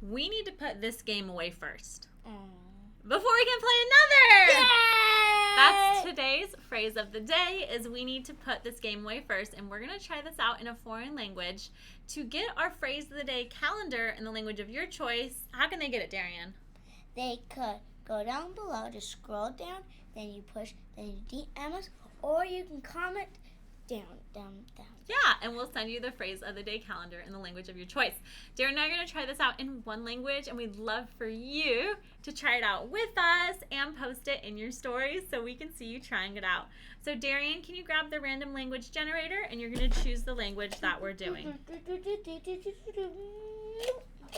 we need to put this game away first. Before we can play another! Yay! That's today's phrase of the day, is we need to put this game away first. And we're going to try this out in a foreign language. To get our phrase of the day calendar in the language of your choice, how can they get it, Darian? They could go down below, just scroll down, then you push, then you DM us, or you can comment down. Yeah, and we'll send you the phrase of the day calendar in the language of your choice. Darren and I are going to try this out in one language, and we'd love for you to try it out with us and post it in your stories so we can see you trying it out. So Darian, can you grab the random language generator, and you're going to choose the language that we're doing.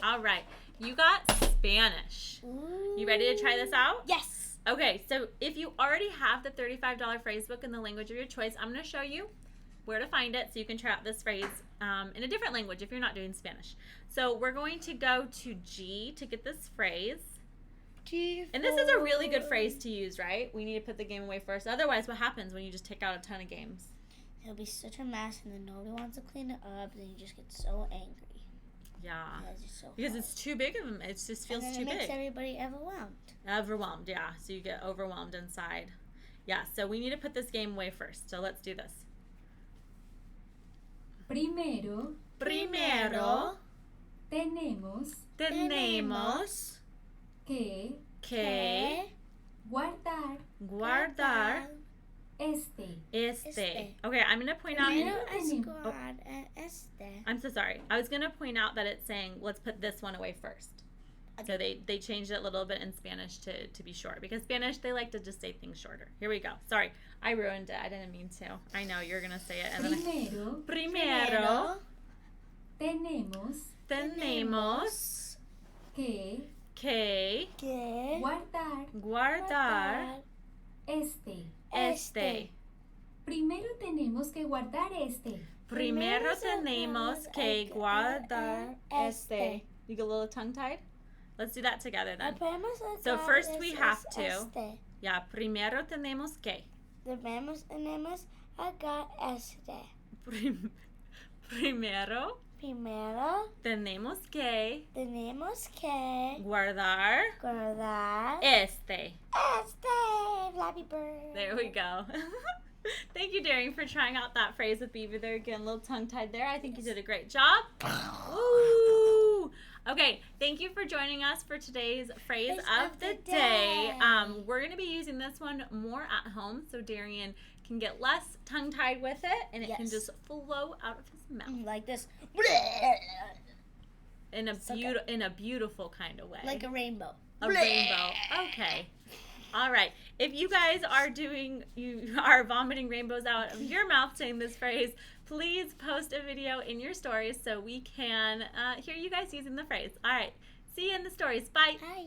All right, you got Spanish. You ready to try this out? Yes. Okay, so if you already have the $35 phrase book in the language of your choice, I'm going to show you where to find it so you can try out this phrase in a different language if you're not doing Spanish. So we're going to go to G to get this phrase. And this is a really good phrase to use, right? We need to put the game away first. Otherwise, what happens when you just take out a ton of games? It'll be such a mess, and then nobody wants to clean it up, and you just get so angry. Yeah. So because it's too big of them. It just feels too big. It makes everybody overwhelmed. Overwhelmed, yeah. So you get overwhelmed inside. Yeah, so we need to put this game away first. So let's do this. Primero tenemos que guardar este. Okay, I'm going to point out. I'm so sorry. I was going to point out that it's saying let's put this one away first. So they changed it a little bit in Spanish to be short, because Spanish, they like to just say things shorter. Here we go. Sorry, I ruined it. I didn't mean to. I know you're going to say it. And Primero tenemos que guardar este. Primero tenemos que guardar este. Primero tenemos que guardar este. You get a little tongue-tied? Let's do that together then. So first we have to. Yeah, primero tenemos que. Tenemos acá este. Primero tenemos que guardar este. Flappy Bird. There we go. Thank you, Darian, for trying out that phrase with Beaver there. Getting a little tongue-tied there. I think you did a great job. Woo! Okay, thank you for joining us for today's phrase of the day. We're going to be using this one more at home so Darian can get less tongue-tied with it, and it can just flow out of his mouth. Like this. In a beautiful kind of way. Like a rainbow. A rainbow. Okay. All right. If you guys are vomiting rainbows out of your mouth saying this phrase, please post a video in your stories so we can hear you guys using the phrase. All right. See you in the stories. Bye. Bye.